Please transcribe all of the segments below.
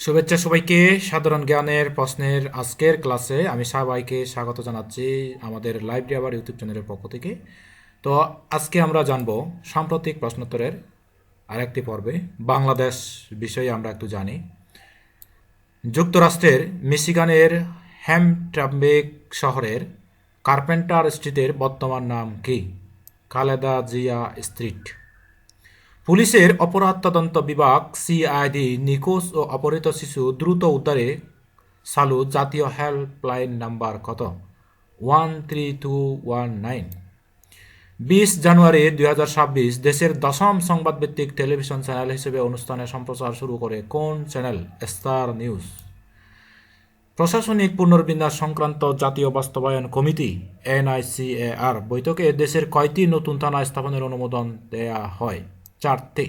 শুভেচ্ছা সবাইকে। সাধারণ জ্ঞানের প্রশ্নের আজকের ক্লাসে আমি সবাইকে স্বাগত জানাচ্ছি আমাদের লাইব্রেরি আবার ইউটিউব চ্যানেলের পক্ষ থেকে। তো আজকে আমরা জানব সাম্প্রতিক প্রশ্নোত্তরের আরেকটি পর্বে বাংলাদেশ বিষয়ে আমরা একটু জানি। যুক্তরাষ্ট্রের মিশিগানের হ্যামট্রাম্বেক শহরের কার্পেন্টার স্ট্রিটের বর্তমান নাম কি? খালেদা জিয়া স্ট্রিট। পুলিশের অপরাধ তদন্ত বিভাগ সিআইডি নিখোঁজ ও অপহৃত শিশু দ্রুত উদ্ধারে চালু জাতীয় হেল্পলাইন নাম্বার কত? 13219। 20 জানুয়ারি 2026 দেশের দশম সংবাদভিত্তিক টেলিভিশন চ্যানেল হিসেবে অনুষ্ঠানের সম্প্রচার শুরু করে কোন চ্যানেল? Star news. প্রশাসনিক পুনর্বিন্যাস সংক্রান্ত জাতীয় বাস্তবায়ন কমিটি এনআইসিএআর বৈঠকে দেশের কয়টি নতুন থানা স্থাপনের অনুমোদন দেয়া হয়? 4টি।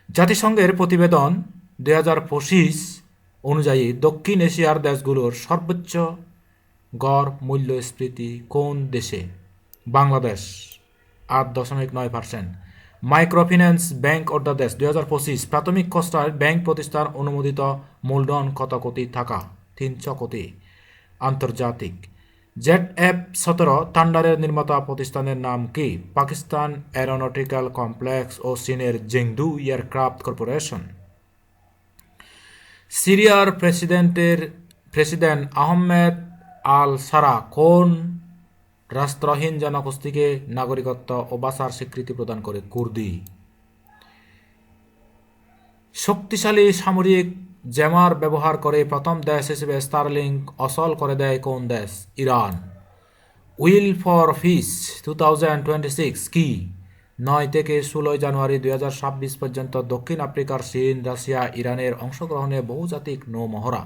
জাতিসংঘের প্রতিবেদন 2025 অনুযায়ী দক্ষিণ এশিয়ার দেশগুলোর সর্বোচ্চ গড় মূল্যস্ফীতি কোন দেশে? বাংলাদেশ 8.9%। মাইক্রোফিন্যান্স ব্যাংক অধ্যাদেশ 2025 প্রাথমিক খসড়ায় ব্যাংক প্রতিষ্ঠান অনুমোদিত মূলধন কত কোটি টাকা? 300 কোটি। আন্তর্জাতিক ZF-17 থান্ডারের নির্মাতা প্রতিষ্ঠানের নাম কি? পাকিস্তান এরোনটিক্যাল কমপ্লেক্স ও চীনের জেংদু এয়ারক্রাফট কর্পোরেশন। সিরিয়ার প্রেসিডেন্ট আহমেদ আল সারা কোন রাষ্ট্রহীন জনগোষ্ঠীকে নাগরিকত্ব ও ভাষার স্বীকৃতি প্রদান করে? কুর্দি। শক্তিশালী সামরিক জ্যামার ব্যবহার করে প্রথম দেশ হিসেবে স্টারলিংক অচল করে দেয় কোন দেশ? ইরান। উইল ফর পিস 2026 কি? 9 থেকে 16 জানুয়ারি 2026 পর্যন্ত দক্ষিণ আফ্রিকার চীন, রাশিয়া, ইরানের অংশগ্রহণে বহুজাতিক নৌমহড়া।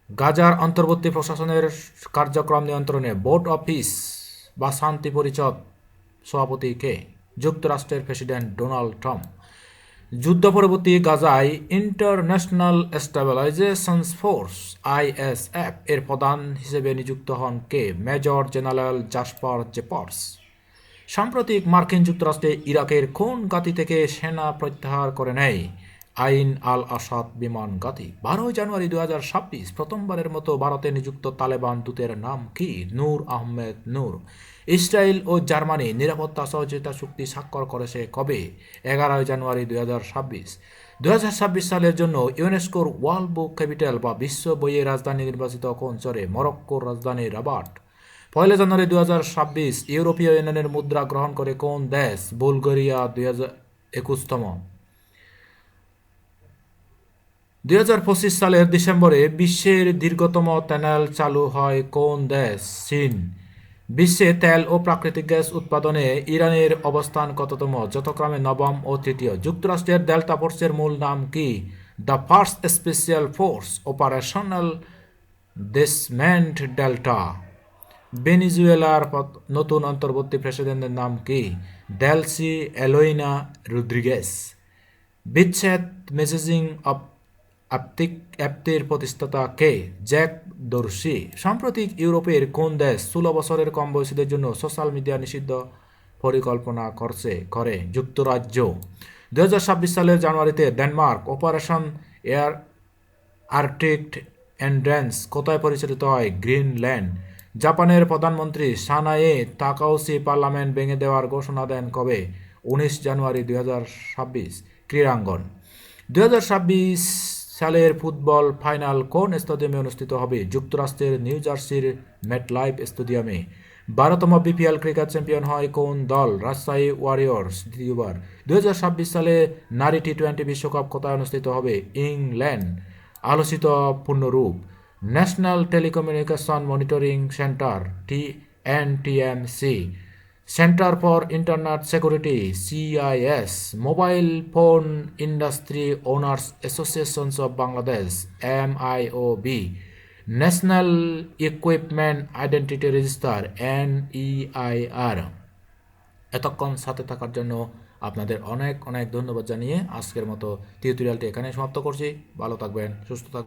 গাজার অন্তর্বর্তী প্রশাসনের কার্যক্রম নিয়ন্ত্রণে বোর্ড অফ পিস বা শান্তি পরিষদ সভাপতি কে? যুক্তরাষ্ট্রের প্রেসিডেন্ট ডোনাল্ড ট্রাম্প। যুদ্ধ পরবর্তী গাজায় ইন্টারন্যাশনাল স্টেবিলাইজেশন ফোর্স ISF এর প্রধান হিসেবে নিযুক্ত হন কে? Major general Jasper Jeffers. সাম্প্রতিক মার্কিন যুক্তরাষ্ট্রে ইরাকের কোন ঘাঁটি থেকে সেনা প্রত্যাহার করে নেয়? আইন আল আসাদ বিমান ঘাঁটি। 12 জানুয়ারি 2026 প্রথমবারের মতো ভারতে নিযুক্ত তালেবান দূতের নাম কি? নূর আহমেদ নূর। ইসরায়েল ও জার্মানি নিরাপত্তা সহযোগিতা চুক্তি স্বাক্ষর করেছে কবে? 11 জানুয়ারি 2026। 2026 সালের জন্য ইউনেস্কোর ওয়ার্ল্ড বুক ক্যাপিটাল বা বিশ্ব বইয়ের রাজধানী নির্বাচিত কোন শহরে? মরক্কোর রাজধানী রাবাট। 1 জানুয়ারি 2026 ইউরোপীয় ইউনিয়নের মুদ্রা গ্রহণ করে কোন দেশ? বুলগেরিয়া। 2021তম 2025 সালের ডিসেম্বরে বিশ্বের দীর্ঘতম টানেল চালু হয় কোন দেশ? চীন। বিশ্বে তেল ও প্রাকৃতিক গ্যাস উৎপাদনে ইরানের অবস্থান কততম? যথাক্রমে নবম ও তৃতীয়। যুক্তরাষ্ট্রের ডেল্টা ফোর্সের মূল নাম কি? The first special force operational detachment delta. ভেনেজুয়েলার নতুন অন্তর্বর্তী প্রেসিডেন্টের নাম কি? Delcy Eloina Rodriguez. বিচ্ছেদ মেসেজিং অ্যাপটির প্রতিষ্ঠাতা কে? Jack Dorsey. সাম্প্রতিক ইউরোপের কোন দেশ 16 বছরের কম বয়সীদের জন্য সোশ্যাল মিডিয়া নিষিদ্ধ পরিকল্পনা করে? যুক্তরাজ্য। 2026 সালের জানুয়ারিতে ডেনমার্ক অপারেশন এয়ার আর্কটিক এন্ড্রেন্স কোথায় পরিচালিত হয়? গ্রিনল্যান্ড। জাপানের প্রধানমন্ত্রী সানায়ে তাকাউচি পার্লামেন্ট ভেঙে দেওয়ার ঘোষণা দেন কবে? 19 জানুয়ারি 2026। ক্রীড়াঙ্গন। 2026 সালের ফুটবল ফাইনাল কোন স্টেডিয়ামে অনুষ্ঠিত হবে? যুক্তরাষ্ট্রের নিউ জার্সির মেটলাইফ স্টেডিয়ামে। 12তম বিপিএল ক্রিকেট চ্যাম্পিয়ন হয় কোন দল? রাজশাহী ওয়ারিয়র্স দ্বিতীয়বার। 2026 সালে নারী টি-20 বিশ্বকাপ কোথায় অনুষ্ঠিত হবে? ইংল্যান্ড। আলোচিত পূর্ণরূপ। National telecommunication monitoring centre NTMC। Centre for internet security CIS। Mobile phone industry owners associations of Bangladesh MIOB। National equipment identity register NEIR। এতক্ষণ সাথে থাকার জন্য আপনাদের অনেক অনেক ধন্যবাদ জানিয়ে আজকের মতো টিউটোরিয়ালটি এখানে সমাপ্ত করছি। ভালো থাকবেন, সুস্থ থাকবেন।